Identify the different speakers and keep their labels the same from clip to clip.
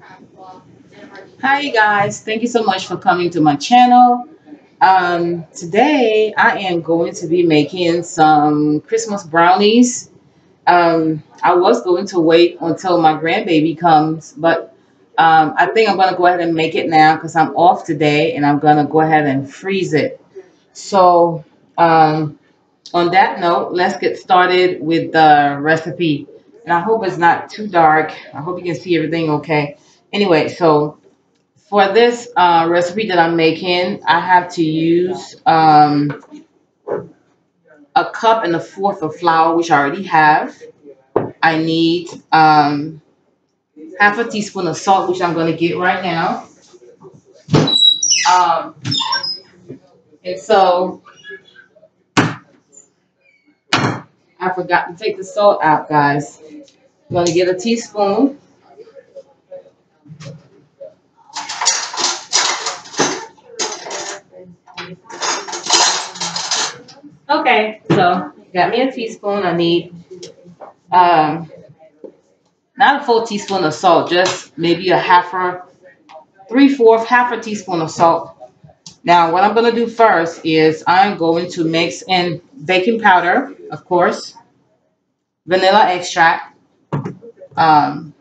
Speaker 1: Hi guys, thank you so much for coming to my channel. Today I am going to be making some Christmas brownies. I was going to wait until my grandbaby comes, but I think I'm going to go ahead and make it now because I'm off today and I'm going to go ahead and freeze it. So um, on that note, let's get started with the recipe. And I hope it's not too dark. I hope you can see everything okay. Anyway, so for this recipe that I'm making, I have to use a cup and a fourth of flour, which I already have. I need half a teaspoon of salt, which I'm going to get right now. Um, and so I forgot to take the salt out, guys. I'm going to get a teaspoon. Okay, so got me a teaspoon. I need um, not a full teaspoon of salt, just maybe a half a teaspoon of salt. Now, what I'm going to do first is I'm going to mix in baking powder, of course, vanilla extract. Um,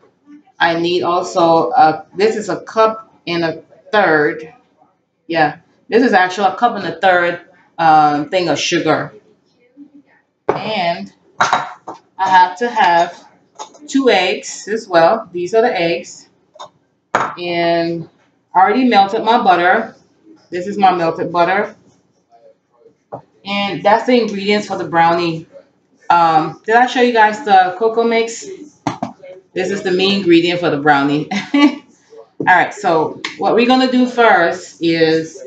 Speaker 1: I need also, this is a cup and a third. Yeah, this is actually a cup and a third thing of sugar. And I have to have 2 eggs as well. These are the eggs. And I already melted my butter. This is my melted butter. And that's the ingredients for the brownie. Did I show you guys the cocoa mix? This is the main ingredient for the brownie. All right, so what we're gonna do first is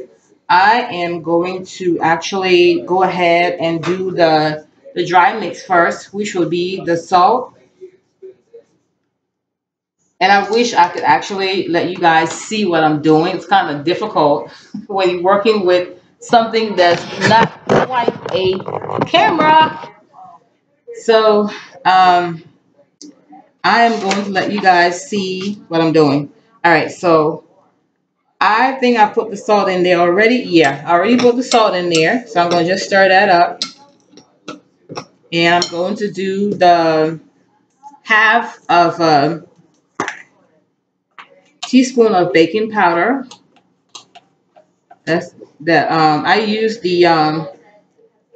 Speaker 1: I am going to actually go ahead and do the dry mix first, which will be the salt. And I wish I could actually let you guys see what I'm doing. It's kind of difficult when you're working with something that's not quite a camera. So I am going to let you guys see what I'm doing. All right, so I think I put the salt in there already. Yeah, I already put the salt in there. So I'm going to just stir that up. And I'm going to do the half of a teaspoon of baking powder. That's the I use the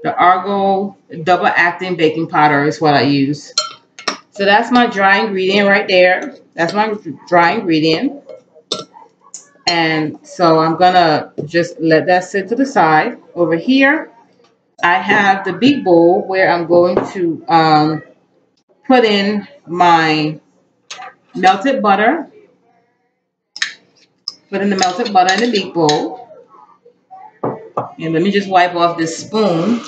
Speaker 1: Argo double acting baking powder is what I use. So that's my dry ingredient right there. That's my dry ingredient. And so I'm gonna just let that sit to the side. Over here, I have the big bowl where I'm going to put in my melted butter. Put in the melted butter in the big bowl. And let me just wipe off this spoon.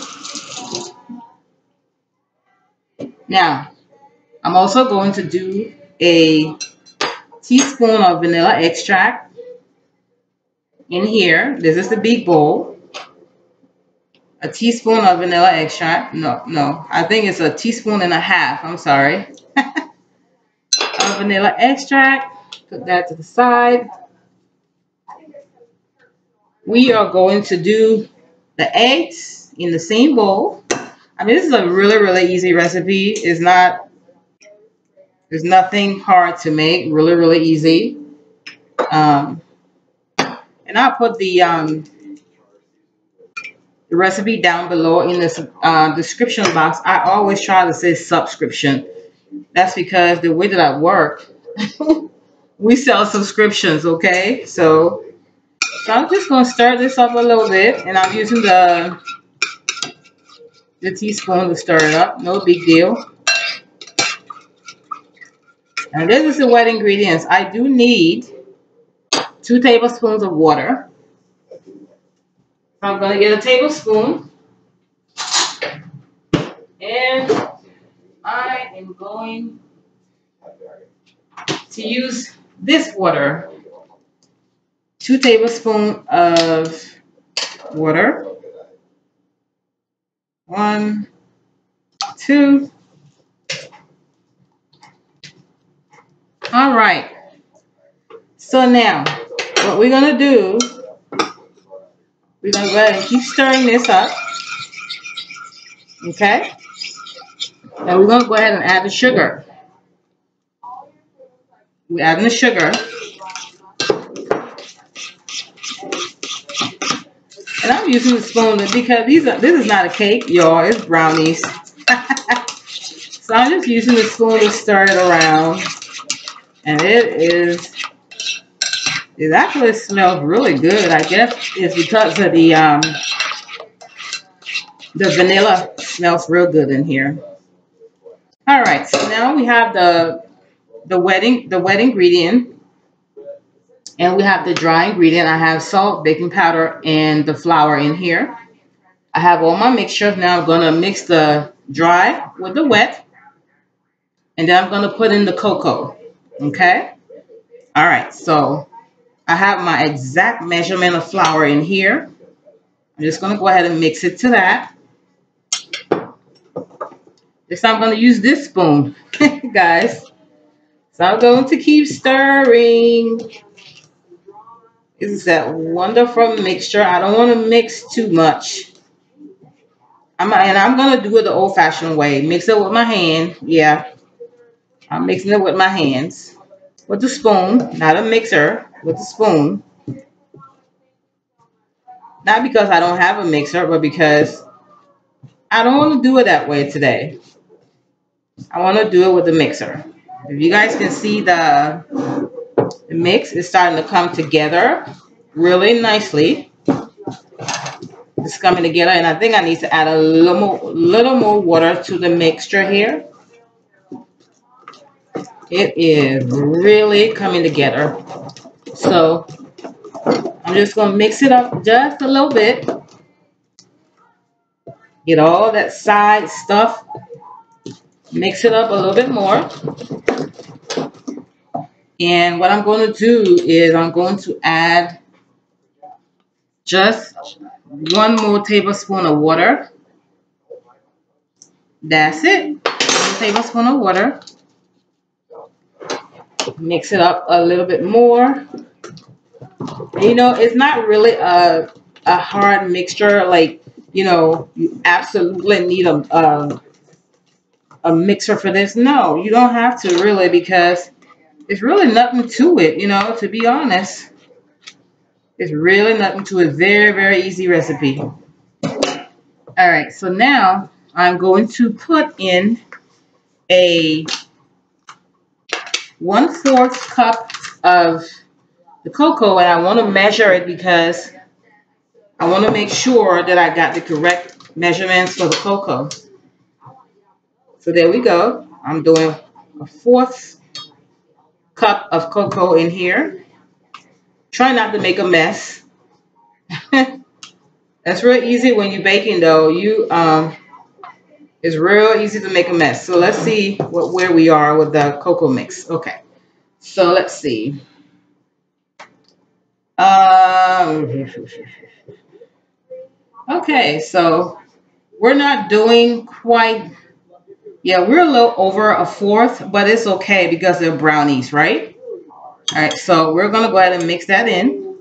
Speaker 1: Now, I'm also going to do a teaspoon of vanilla extract in here. This is the big bowl. A teaspoon of vanilla extract. No, I think it's a teaspoon and a half. I'm sorry. Of vanilla extract. Put that to the side. We are going to do the eggs in the same bowl. I mean, this is a really, really easy recipe. There's nothing hard to make. Really, really easy. Um, and I'll put the recipe down below in the description box. I always try to say subscription. That's because the way that I work, we sell subscriptions, okay? So I'm just going to stir this up a little bit, and I'm using the teaspoon to stir it up. No big deal. And this is the wet ingredients. I do need 2 tablespoons of water. I'm going to get a tablespoon, and I am going to use this water. 2 tablespoons of water. 1, 2. All right. So now, what we're gonna do, we're gonna go ahead and keep stirring this up, okay? And we're gonna go ahead and add the sugar. We're adding the sugar. And I'm using the spoon because this is not a cake, y'all. It's brownies. So I'm just using the spoon to stir it around. And it actually smells really good. I guess it's because of the vanilla smells real good in here. All right, so now we have the wet ingredient, and we have the dry ingredient. I have salt, baking powder, and the flour in here. I have all my mixture. Now I'm gonna mix the dry with the wet, and then I'm gonna put in the cocoa. Okay. All right. So I have my exact measurement of flour in here. I'm just gonna go ahead and mix it to that. This time I'm gonna use this spoon, guys. So I'm going to keep stirring. This is that wonderful mixture. I don't want to mix too much. I'm gonna do it the old-fashioned way. Mix it with my hand. Yeah, I'm mixing it with my hands. With the spoon, not a mixer, with the spoon. Not because I don't have a mixer, but because I don't want to do it that way today. I want to do it with the mixer. If you guys can see the mix is starting to come together really nicely. It's coming together, and I think I need to add a little more water to the mixture here. It is really coming together. So I'm just going to mix it up just a little bit. Get all that side stuff. Mix it up a little bit more. And what I'm going to do is I'm going to add just 1 more tablespoon of water. That's it. 1 tablespoon of water. Mix it up a little bit more. You know, it's not really a hard mixture. Like, you know, you absolutely need a mixer for this. No, you don't have to really, because it's really nothing to it, you know, to be honest. It's really nothing to it. Very, very easy recipe. All right, so now I'm going to put in a 1/4 cup of the cocoa, and I want to measure it because I want to make sure that I got the correct measurements for the cocoa. So there we go. I'm doing a 1/4 cup of cocoa in here. Try not to make a mess. That's real easy when you're baking, though. It's real easy to make a mess. So let's see where we are with the cocoa mix. Okay. So let's see. Okay, so we're not doing quite. Yeah, we're a little over a 1/4, but it's okay because they're brownies, right? All right, so we're gonna go ahead and mix that in.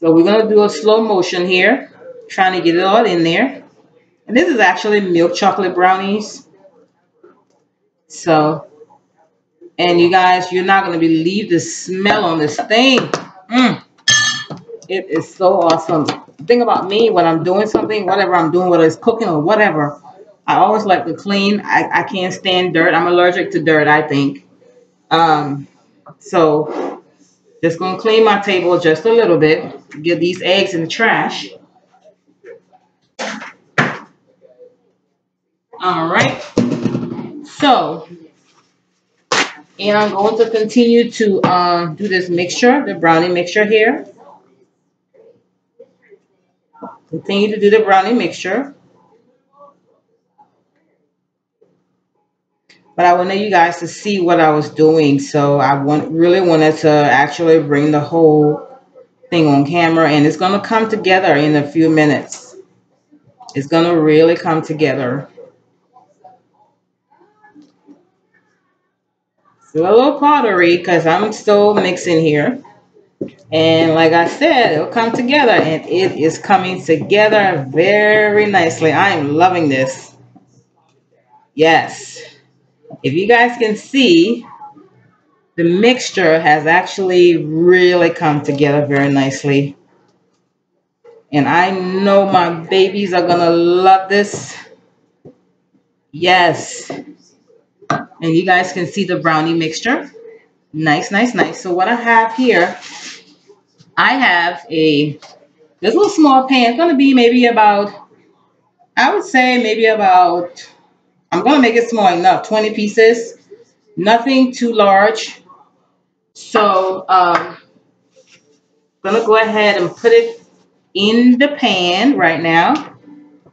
Speaker 1: So we're gonna do a slow motion here, trying to get it all in there. And this is actually milk chocolate brownies. So, and you guys, you're not gonna believe the smell on this thing. It is so awesome. The thing about me, when I'm doing something, whatever I'm doing, whether it's cooking or whatever, I always like to clean. I can't stand dirt. I'm allergic to dirt, I think. So just gonna clean my table just a little bit. Get these eggs in the trash. All right. So, and I'm going to continue to do this mixture, the brownie mixture here. Continue to do the brownie mixture. But I wanted you guys to see what I was doing. So I really wanted to actually bring the whole thing on camera. And it's going to come together in a few minutes. It's going to really come together. Do a little pottery because I'm still mixing here. And like I said, it'll come together and it is coming together very nicely. I am loving this. Yes. If you guys can see, the mixture has actually really come together very nicely. And I know my babies are gonna love this. Yes. And you guys can see the brownie mixture. Nice, nice, nice. So what I have here, I have this little small pan. It's gonna be maybe about, I would say maybe about, I'm gonna make it small enough, 20 pieces. Nothing too large. So gonna go ahead and put it in the pan right now.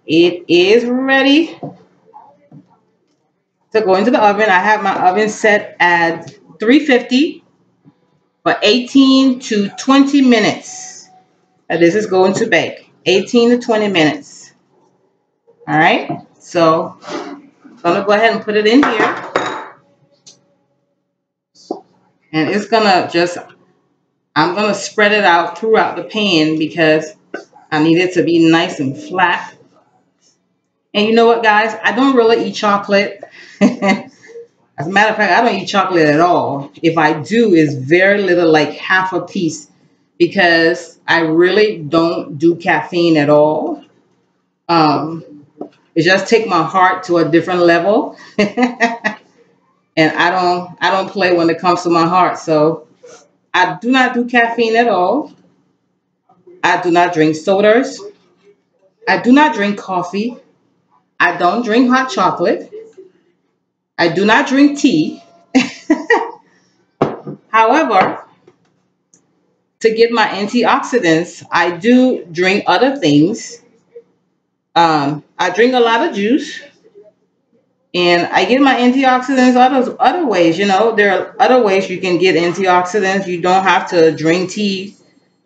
Speaker 1: It is ready to go into the oven. I have my oven set at 350 for 18 to 20 minutes. This is going to bake. 18 to 20 minutes. All right. So I'm gonna go ahead and put it in here. And it's gonna just, I'm gonna spread it out throughout the pan because I need it to be nice and flat. And you know what, guys? I don't really eat chocolate. As a matter of fact, I don't eat chocolate at all. If I do, it's very little, like half a piece, because I really don't do caffeine at all. It just take my heart to a different level, and I don't play when it comes to my heart. So I do not do caffeine at all. I do not drink sodas. I do not drink coffee. I don't drink hot chocolate. I do not drink tea. However, to get my antioxidants, I do drink other things. I drink a lot of juice, and I get my antioxidants other ways. You know, there are other ways you can get antioxidants. You don't have to drink tea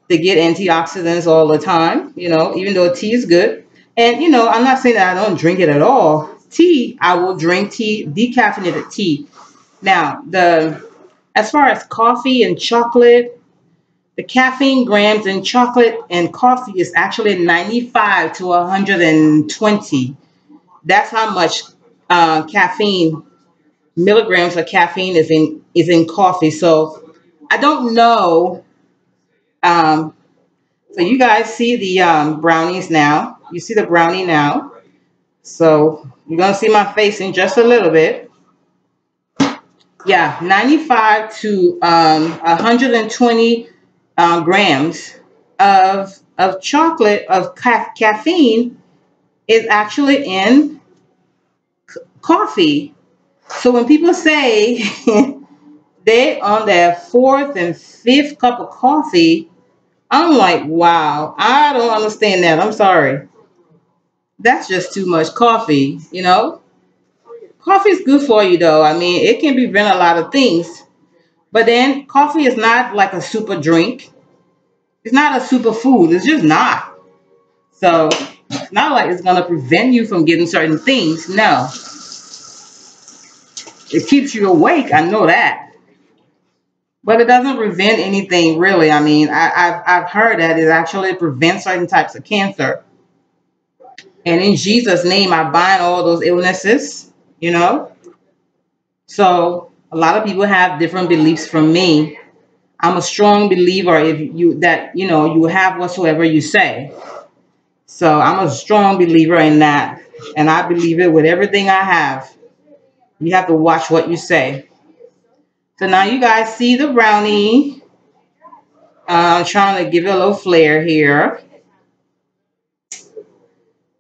Speaker 1: to get antioxidants all the time. You know, even though tea is good, and you know, I'm not saying that I don't drink it at all. Tea, I will drink tea, decaffeinated tea. Now, the as far as coffee and chocolate, the caffeine grams in chocolate and coffee is actually 95 to 120. That's how much caffeine, milligrams of caffeine is in coffee. So I don't know. Um, so you guys see the brownies now. You see the brownie now. So you're gonna see my face in just a little bit. Yeah, 95 to 120 grams of chocolate of caffeine is actually in coffee. So when people say they on their fourth and fifth cup of coffee, I'm like, wow, I don't understand that. I'm sorry. That's just too much coffee, you know? Coffee is good for you though. I mean, it can prevent a lot of things. But then coffee is not like a super drink. It's not a super food. It's just not. So it's not like it's gonna prevent you from getting certain things. No. It keeps you awake. I know that. But it doesn't prevent anything really. I mean, I've heard that it actually prevents certain types of cancer. And in Jesus' name, I bind all those illnesses, you know. So a lot of people have different beliefs from me. I'm a strong believer if you that you know you have whatsoever you say. So I'm a strong believer in that. And I believe it with everything I have. You have to watch what you say. So now you guys see the brownie. I'm trying to give it a little flair here.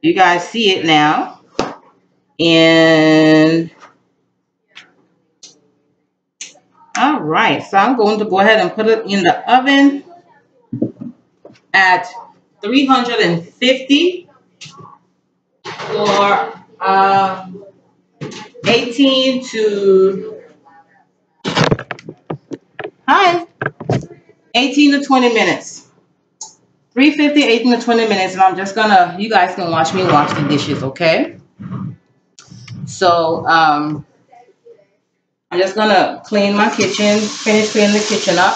Speaker 1: You guys see it now. And all right, so I'm going to go ahead and put it in the oven at 350 for 18 to hi 18 to 20 minutes. 350, 18 to 20 minutes, and I'm just gonna, you guys can watch me wash the dishes, okay? So I'm just gonna clean my kitchen, finish cleaning the kitchen up,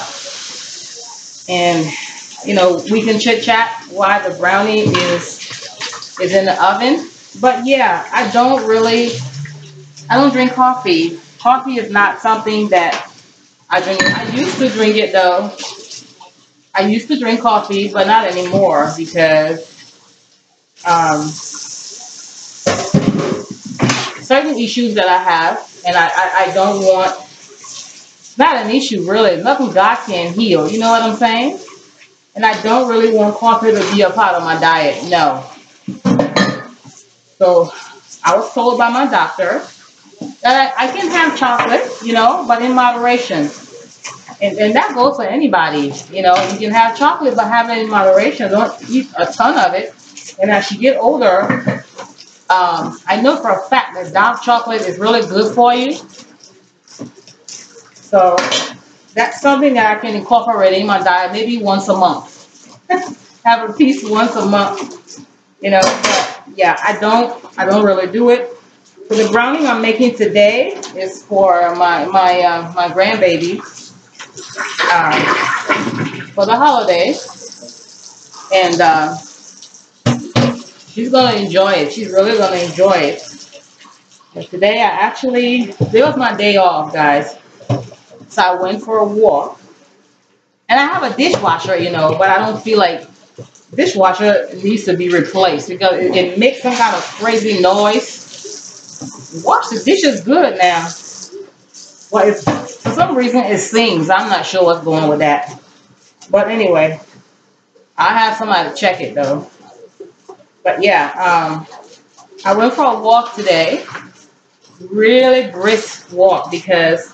Speaker 1: and we can chit chat while the brownie is in the oven. But yeah, I don't drink coffee. Coffee is not something that I drink. I used to drink it though. I used to drink coffee, but not anymore because um, certain issues that I have, and I don't want, not an issue really, nothing God can heal, you know what I'm saying? And I don't really want coffee to be a part of my diet, no. So I was told by my doctor that I can have chocolate, but in moderation. And that goes for anybody, you can have chocolate, but have it in moderation. Don't eat a ton of it. And as you get older, I know for a fact that dark chocolate is really good for you. So that's something that I can incorporate in my diet maybe once a month. Have a piece once a month, But yeah, I don't really do it. So the brownie I'm making today is for my grandbaby for the holidays, and she's gonna enjoy it. She's really gonna enjoy it. But today it was my day off, guys. So I went for a walk, and I have a dishwasher, but I don't feel like dishwasher needs to be replaced because it makes some kind of crazy noise. Wash the dishes good now. Well, for some reason it sings. I'm not sure what's going on with that. But anyway, I have somebody to check it though. But yeah, I went for a walk today. Really brisk walk because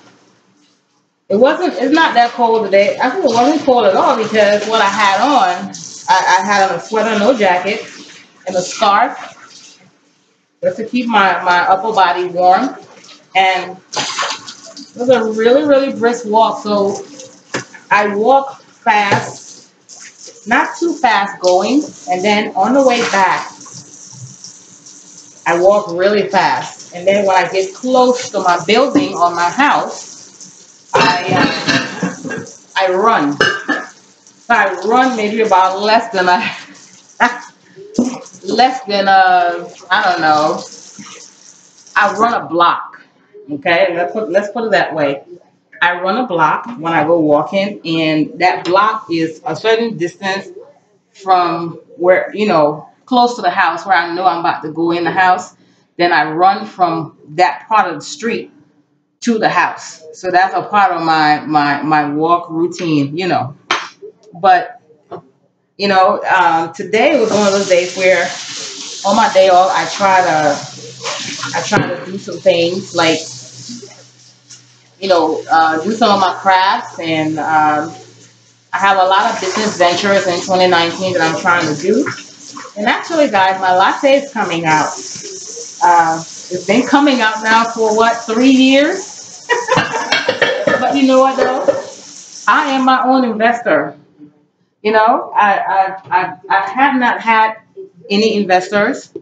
Speaker 1: it's not that cold today. I think it wasn't cold at all because what I had on, I had on a sweater, no jacket, and a scarf just to keep my upper body warm. And it was a really, really brisk walk. So I walk fast, not too fast going, and then on the way back, I walk really fast. And then when I get close to my building or my house, I run. So I run maybe about I don't know. I run a block. Okay, let's put it that way. I run a block when I go walking, and that block is a certain distance from where, close to the house where I know I'm about to go in the house. Then I run from that part of the street to the house. So that's a part of my walk routine. But today was one of those days where on my day off I try to do some things like do some of my crafts, and I have a lot of business ventures in 2019 that I'm trying to do. And actually, guys, my latte is coming out. It's been coming out now for what, 3 years? But you know what though? I am my own investor. I have not had any investors.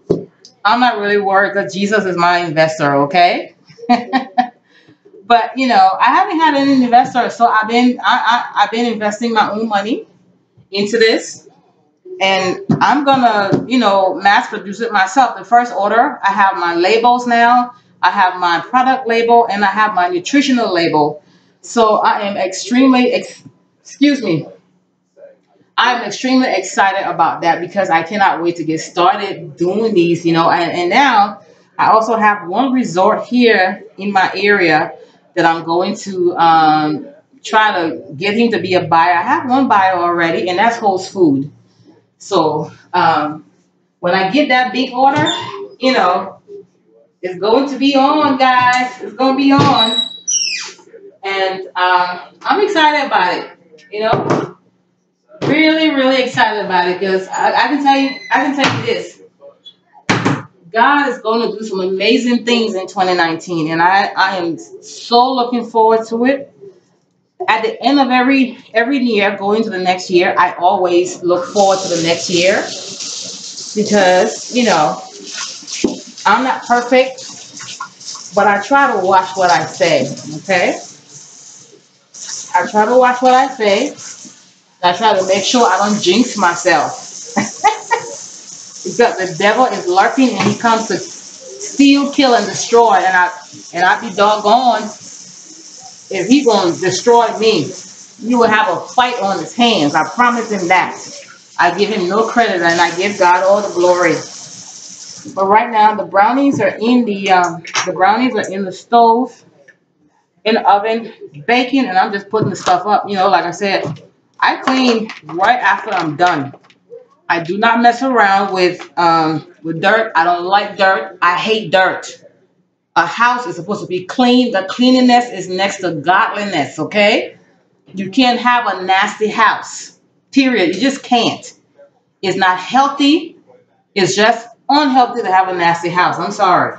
Speaker 1: I'm not really worried because Jesus is my investor, okay? But I haven't had any investors, so I've been investing my own money into this, and I'm gonna mass produce it myself. The first order, I have my labels now. I have my product label and I have my nutritional label. So I am excuse me. I'm extremely excited about that because I cannot wait to get started doing these, and now I also have one resort here in my area that I'm going to try to get him to be a buyer. I have one buyer already, and that's Whole Food. So when I get that big order, it's going to be on, guys. It's going to be on, and I'm excited about it. Really, really excited about it because I can tell you this. God is going to do some amazing things in 2019, and I am so looking forward to it. At the end of every year, going to the next year, I always look forward to the next year because I'm not perfect. but I try to watch what I say. Okay, I try to watch what I say. I try to make sure I don't jinx myself because the devil is lurking and he comes to steal, kill, and destroy. And I be doggone if he gonna destroy me. You will have a fight on his hands. I promise him that. I give him no credit and I give God all the glory. But right now the brownies are in the brownies are in the stove, in the oven, baking, and I'm just putting the stuff up. Like I said, I clean right after I'm done. I do not mess around with dirt. I don't like dirt. I hate dirt. A house is supposed to be clean. The cleanliness is next to godliness, okay? You can't have a nasty house. Period. You just can't. It's not healthy. It's just unhealthy to have a nasty house. I'm sorry.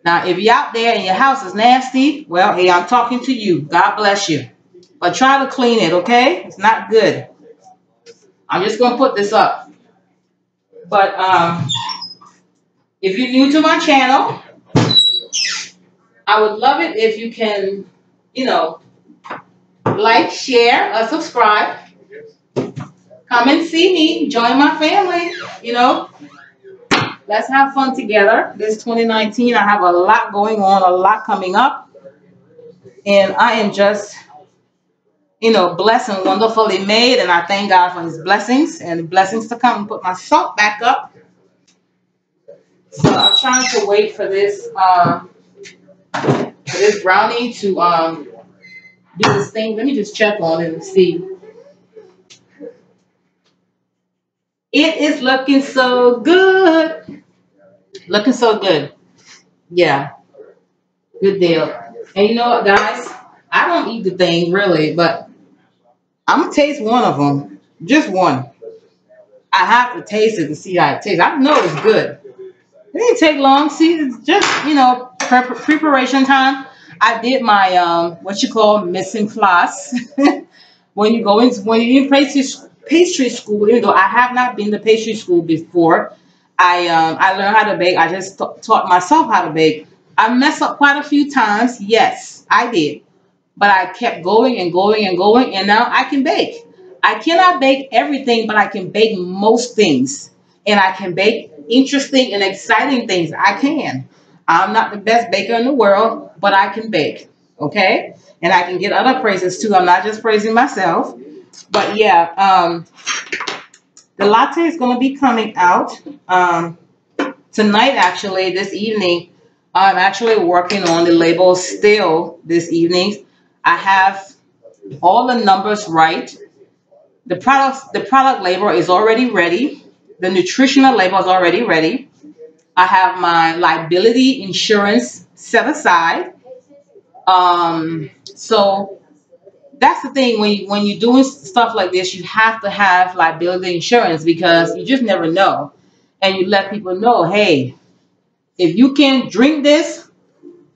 Speaker 1: Now, if you're out there and your house is nasty, well, hey, I'm talking to you. God bless you. But try to clean it, okay? It's not good. I'm just going to put this up. But if you're new to my channel, I would love it if you can, like, share, or subscribe. Come and see me. Join my family. Let's have fun together. This 2019, I have a lot going on, a lot coming up. And I am just, blessed and wonderfully made. And I thank God for his blessings and blessings to come. Put my salt back up. So I'm trying to wait for this brownie to do this thing. Let me just check on it and see. It is looking so good. Looking so good. Yeah. Good deal. And you know what, guys? I don't eat the thing really, but I'm going to taste one of them. Just one. I have to taste it to see how it tastes. I know it's good. It didn't take long. See, it's just, preparation time. I did my, what you call missing class. when you're in pastry school, even though I have not been to pastry school before, I learned how to bake. I just taught myself how to bake. I messed up quite a few times. Yes, I did. But I kept going and going and going, and now I can bake. I cannot bake everything, but I can bake most things. And I can bake interesting and exciting things. I can. I'm not the best baker in the world, but I can bake. Okay? And I can get other praises too. I'm not just praising myself. But yeah, the latte is going to be coming out tonight, actually, this evening. I'm actually working on the labels still this evening. I have all the numbers right. The product label is already ready. The nutritional label is already ready. I have my liability insurance set aside. So that's the thing when you're doing stuff like this, you have to have liability insurance because you just never know. And you let people know, hey, if you can't drink this,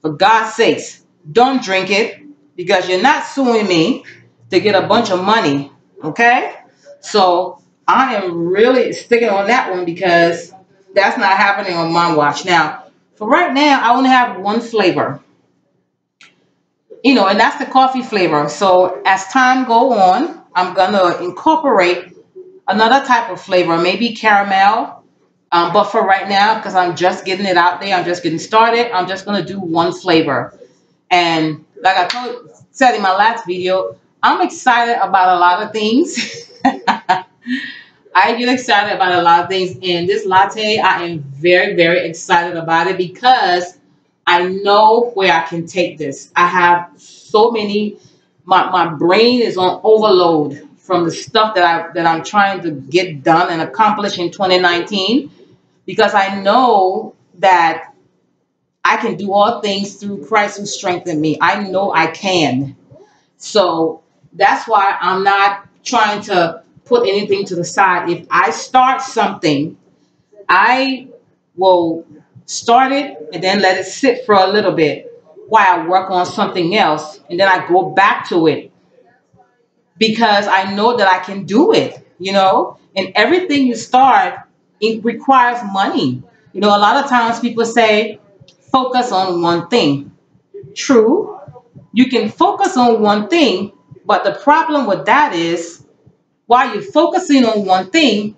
Speaker 1: for God's sakes, don't drink it because you're not suing me to get a bunch of money. Okay? So I am really sticking on that one because that's not happening on my watch. Now, for right now, I only have one flavor. And that's the coffee flavor. So as time go on, I'm gonna incorporate another type of flavor, maybe caramel. But for right now, because I'm just getting it out there, I'm just getting started, I'm just gonna do one flavor. And like said in my last video, I'm excited about a lot of things. I get excited about a lot of things. And this latte, I am very, very excited about it because I know where I can take this. I have so many, my brain is on overload from the stuff that I'm trying to get done and accomplish in 2019 because I know that I can do all things through Christ who strengthened me. I know I can. So that's why I'm not trying to put anything to the side. If I start something, I will start it and then let it sit for a little bit while I work on something else. And then I go back to it because I know that I can do it. And everything you start, it requires money. A lot of times people say, focus on one thing. True, you can focus on one thing, but the problem with that is while you're focusing on one thing,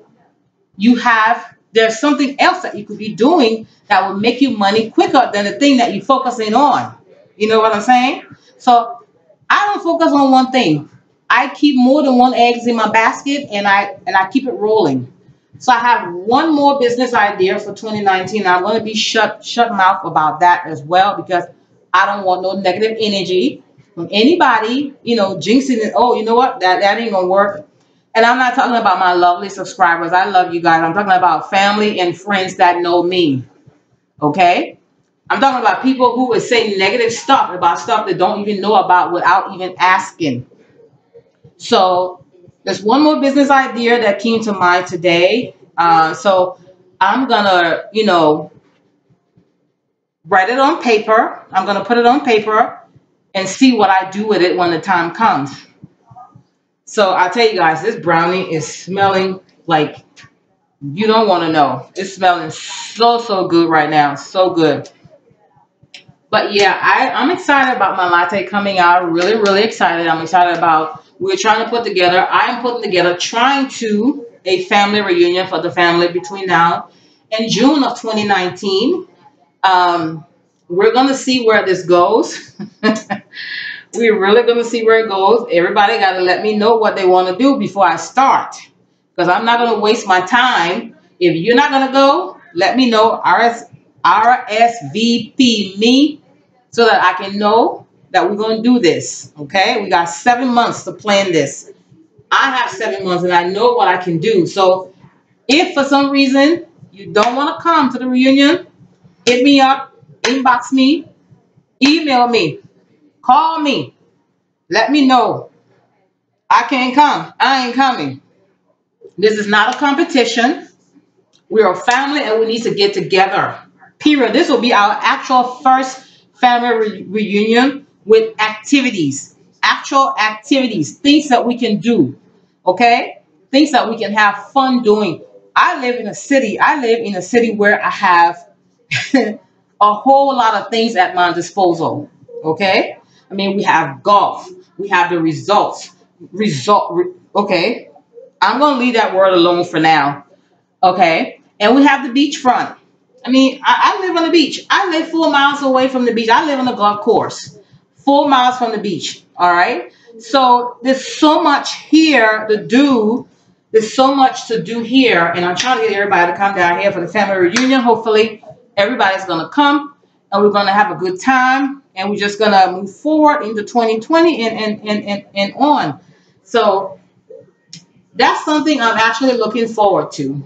Speaker 1: there's something else that you could be doing that will make you money quicker than the thing that you're focusing on. You know what I'm saying? So I don't focus on one thing. I keep more than one eggs in my basket, and I keep it rolling. So I have one more business idea for 2019. I'm going to be shut mouth about that as well because I don't want no negative energy from anybody, jinxing it. Oh, you know what? That ain't gonna work. And I'm not talking about my lovely subscribers. I love you guys. I'm talking about family and friends that know me. Okay? I'm talking about people who would say negative stuff about stuff they don't even know about without even asking. So there's one more business idea that came to mind today. So I'm gonna, write it on paper. I'm gonna put it on paper and see what I do with it when the time comes. So I'll tell you guys, this brownie is smelling like you don't want to know. It's smelling so good right now. So good. But yeah, I'm excited about my latte coming out. Really excited. I'm excited about we're trying to put together. I am putting together trying to a family reunion for the family between now and June of 2019. We're gonna see where this goes. We're really gonna see where it goes. Everybody gotta let me know what they want to do before I start. Because I'm not gonna waste my time. If you're not gonna go, let me know. RSVP me so that I can know that we're gonna do this. Okay? We got 7 months to plan this. I have 7 months and I know what I can do. So if for some reason you don't want to come to the reunion, hit me up, inbox me, email me, call me, let me know. I can't come. I ain't coming. This is not a competition. We're a family and we need to get together. Period. This will be our actual first family reunion with activities, actual activities, things that we can do. Okay? Things that we can have fun doing. I live in a city. I live in a city where I have a whole lot of things at my disposal. Okay? I mean, we have golf. We have the results. Okay? I'm going to leave that word alone for now. Okay? And we have the beachfront. I mean, I live on the beach. I live 4 miles away from the beach. I live on a golf course. 4 miles from the beach. All right? So there's so much here to do. There's so much to do here. And I'm trying to get everybody to come down here for the family reunion. Hopefully, everybody's going to come. And we're going to have a good time. And we're just going to move forward into 2020 and on. So that's something I'm actually looking forward to.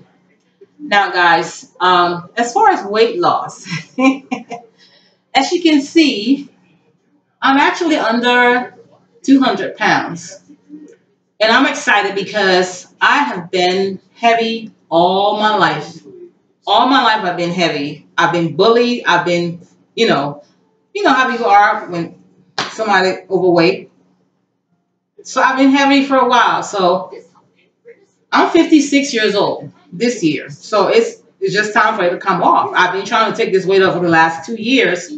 Speaker 1: Now, guys, as far as weight loss, as you can see, I'm actually under 200 pounds. And I'm excited because I have been heavy all my life. All my life I've been heavy. I've been bullied. I've been, how people are when somebody overweight. So I've been heavy for a while. So I'm 56 years old this year. So it's just time for it to come off. I've been trying to take this weight off for the last 2 years.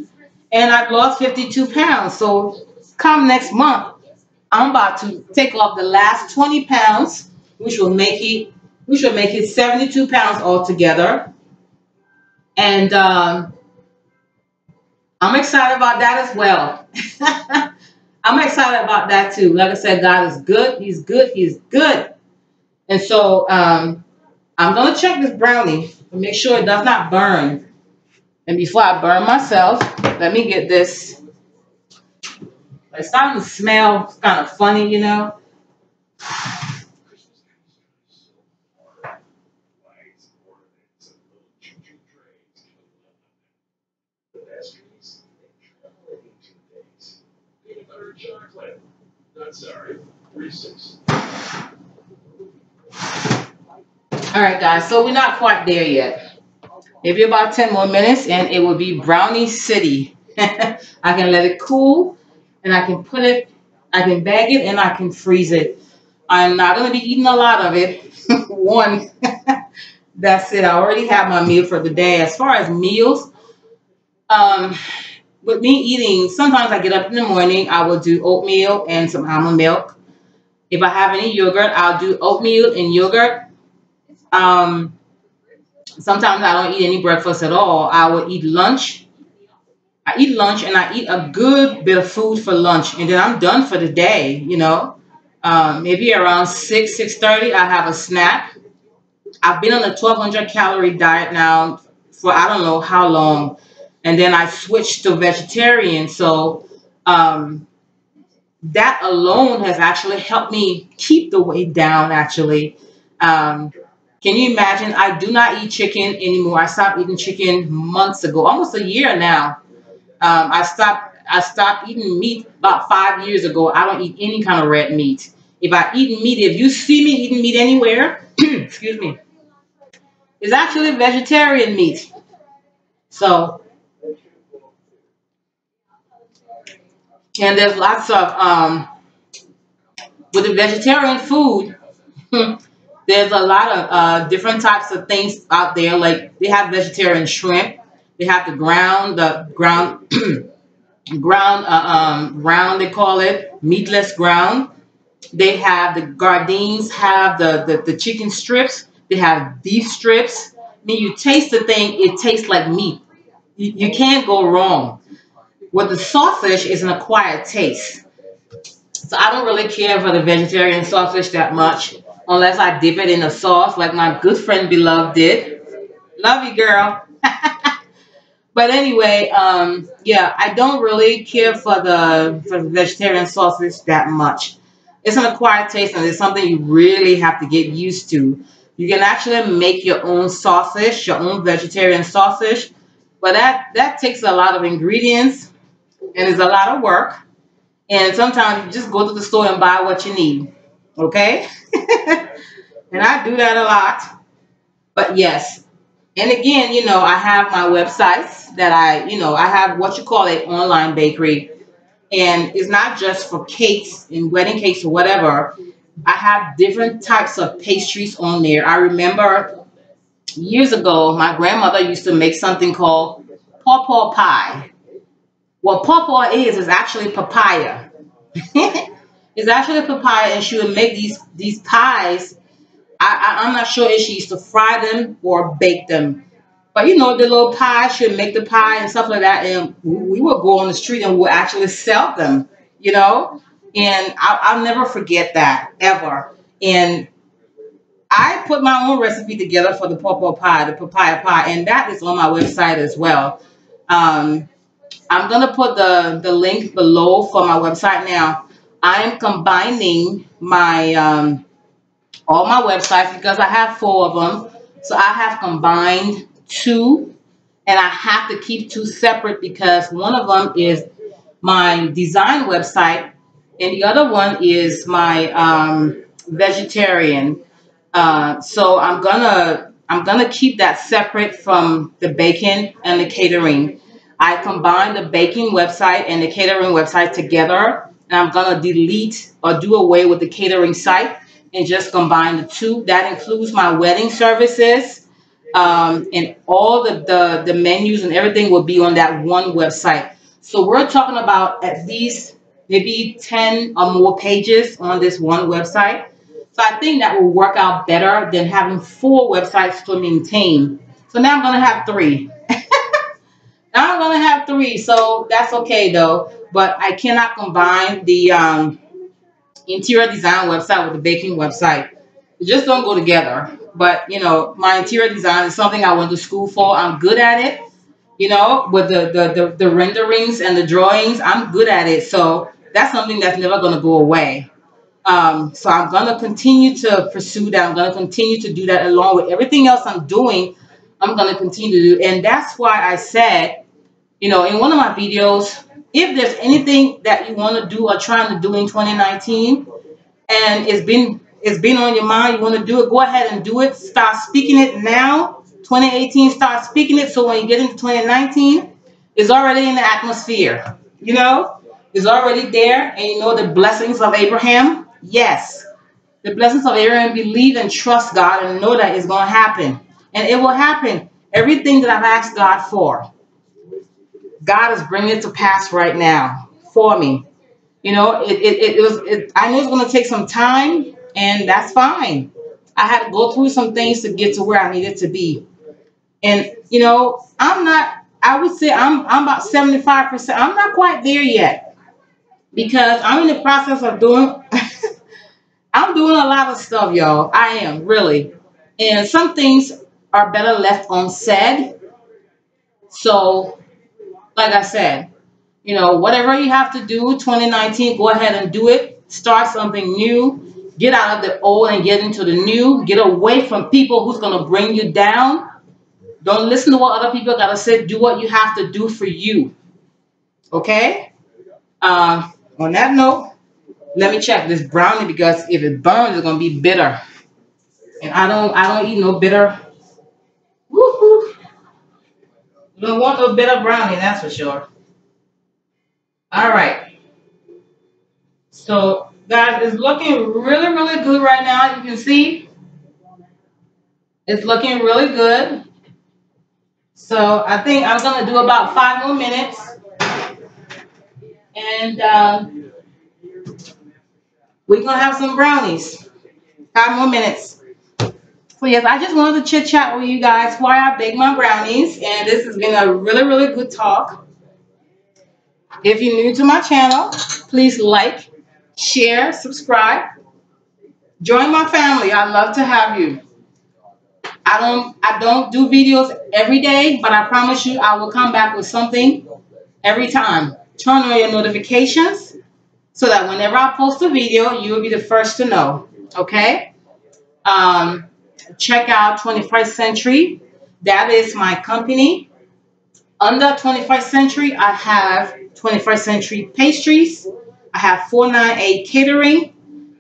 Speaker 1: And I've lost 52 pounds. So come next month, I'm about to take off the last 20 pounds, which will make it 72 pounds altogether. And I'm excited about that as well. I'm excited about that too. Like I said, God is good. He's good. He's good. And so I'm going to check this brownie to make sure it does not burn. And before I burn myself, let me get this. It's starting to smell kind of funny, All right, guys. So we're not quite there yet. Maybe about 10 more minutes and it will be Brownie City. I can let it cool and I can bag it and I can freeze it. I'm not going to be eating a lot of it. One, that's it. I already have my meal for the day. As far as meals, Um, with me eating, sometimes I get up in the morning, I will do oatmeal and some almond milk. If I have any yogurt, I'll do oatmeal and yogurt. Um, Sometimes I don't eat any breakfast at all. I will eat lunch. I eat lunch and I eat a good bit of food for lunch, and then I'm done for the day. Maybe around 6:30, I have a snack. I've been on a 1,200 calorie diet now for I don't know how long, and then I switched to vegetarian. So um, that alone has actually helped me keep the weight down. Actually, um, can you imagine? I do not eat chicken anymore. I stopped eating chicken months ago, almost a year now. I stopped eating meat about 5 years ago. I don't eat any kind of red meat. If I eat meat, if you see me eating meat anywhere, excuse me, it's actually vegetarian meat. So, and there's lots of with the vegetarian food. There's a lot of different types of things out there. Like they have vegetarian shrimp. They have the ground ground, they call it meatless ground. They have the Gardines, have the chicken strips. They have beef strips. I mean, you taste the thing, it tastes like meat. You can't go wrong. With the sawfish is an acquired taste. So I don't really care for the vegetarian sawfish that much unless I dip it in a sauce like my good friend Beloved did. Love you, girl. But anyway, yeah, I don't really care for the vegetarian sausage that much. It's an acquired taste, and it's something you really have to get used to. You can actually make your own sausage, your own vegetarian sausage, but that takes a lot of ingredients and is a lot of work. And sometimes you just go to the store and buy what you need. Okay, and I do that a lot. But yes, and again, I have my websites that I have what you call it online bakery. And it's not just for cakes and wedding cakes or whatever. I have different types of pastries on there. I remember years ago, my grandmother used to make something called pawpaw pie. What pawpaw is actually papaya. It's actually papaya, and she would make these pies. I'm not sure if she used to fry them or bake them. But the little pie, she'd make the pie and stuff like that. And we would go on the street and we'll actually sell them, you know? And I'll never forget that ever. And I put my own recipe together for the pawpaw pie, the papaya pie, and that is on my website as well. Um, I'm gonna put the link below for my website now. I'm combining my all my websites because I have four of them. So I have combined two, and I have to keep two separate because one of them is my design website, and the other one is my vegetarian. So I'm gonna keep that separate from the baking and the catering. I combine the baking website and the catering website together, and I'm gonna delete or do away with the catering site and just combine the two. That includes my wedding services, and all the menus and everything will be on that one website. So we're talking about at least maybe 10 or more pages on this one website. So I think that will work out better than having four websites to maintain. So now I'm going to have three. Now I'm going to have three. So that's okay though. But I cannot combine the interior design website with the baking website. They just don't go together. But my interior design is something I went to school for. I'm good at it. With the renderings and the drawings, I'm good at it. So that's something that's never going to go away. So I'm going to continue to pursue that. I'm going to continue to do that along with everything else I'm doing. I'm going to continue to do. And that's why I said, in one of my videos, if there's anything that you want to do or trying to do in 2019 and it's been on your mind, you want to do it, go ahead and do it. Start speaking it now. 2018, start speaking it so when you get into 2019, it's already in the atmosphere. It's already there. And the blessings of Abraham. Yes, the blessings of Abraham. Believe and trust God and know that it's going to happen. And it will happen. Everything that I've asked God for. God is bringing it to pass right now for me. You know, I know it's going to take some time, and that's fine. I had to go through some things to get to where I needed to be. And, you know, I would say I'm about 75%. I'm not quite there yet because I'm in the process of doing, I'm doing a lot of stuff, y'all. I am really. And some things are better left unsaid. So, like I said, you know, whatever you have to do, 2019, go ahead and do it. Start something new. Get out of the old and get into the new. Get away from people who's going to bring you down. Don't listen to what other people got to say. Do what you have to do for you. Okay? On that note, let me check this brownie because if it burns, it's going to be bitter. And I don't eat no bitter. Woo-hoo. You don't want no bitter brownie, that's for sure. All right. So, guys, it's looking really, really good right now. You can see it's looking really good. So, I think I'm going to do about 5 more minutes. And we're going to have some brownies. 5 more minutes. So, yes, I just wanted to chit chat with you guys while I bake my brownies. And this has been a really, really good talk. If you're new to my channel, please like, share, subscribe. Join my family. I'd love to have you. I don't do videos every day, but I promise you I will come back with something every time. Turn on your notifications so that whenever I post a video, you will be the first to know. Okay? Check out 21st Century. That is my company. Under 21st Century, I have 21st Century Pastries. I have 498 Catering.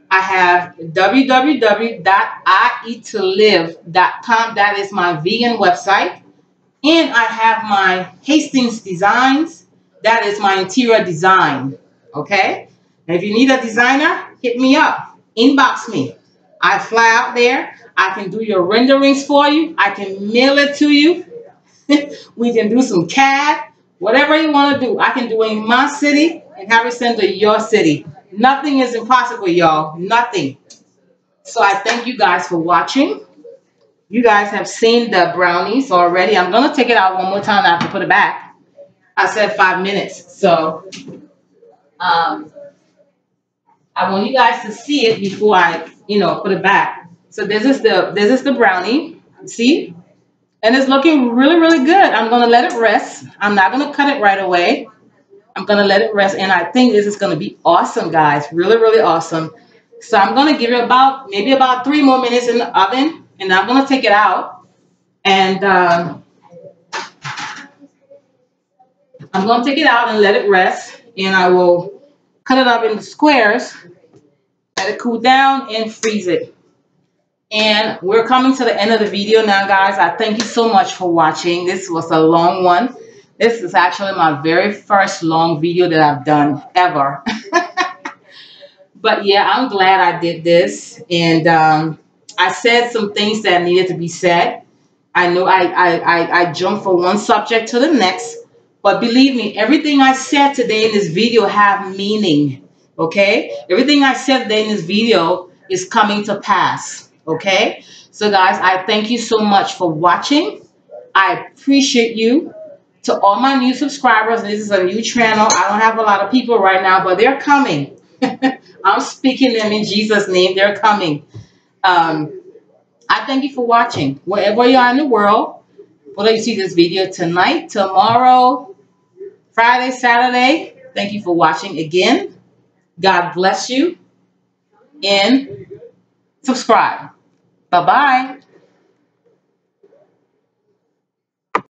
Speaker 1: I have www.iettolive.com. That is my vegan website. And I have my Hastings Designs. That is my interior design. Okay? And if you need a designer, hit me up. Inbox me. I fly out there. I can do your renderings for you. I can mail it to you. We can do some CAD. Whatever you want to do, I can do it in my city and have it sent to your city. Nothing is impossible, y'all. Nothing. So I thank you guys for watching. You guys have seen the brownies already. I'm going to take it out one more time. I have to put it back. I said 5 minutes. So I want you guys to see it before I, put it back. So this is the brownie. See? And it's looking really, really good. I'm going to let it rest. I'm not going to cut it right away. I'm going to let it rest. And I think this is going to be awesome, guys. Really, really awesome. So I'm going to give it maybe about 3 more minutes in the oven. And I'm going to take it out. And I'm going to take it out and let it rest. And I will cut it up into squares. Let it cool down and freeze it. And we're coming to the end of the video now, guys. I thank you so much for watching. This was a long one. This is actually my very first long video that I've done ever. But yeah, I'm glad I did this. And I said some things that needed to be said. I know I jumped from one subject to the next. But believe me, everything I said today in this video have meaning. Okay? Everything I said today in this video is coming to pass. Okay, so guys, I thank you so much for watching. I appreciate you. To all my new subscribers, this is a new channel. I don't have a lot of people right now, but they're coming. I'm speaking them in Jesus' name. They're coming. I thank you for watching. Wherever you are in the world, whether you see this video tonight, tomorrow, Friday, Saturday, thank you for watching again. God bless you. And subscribe. Bye-bye.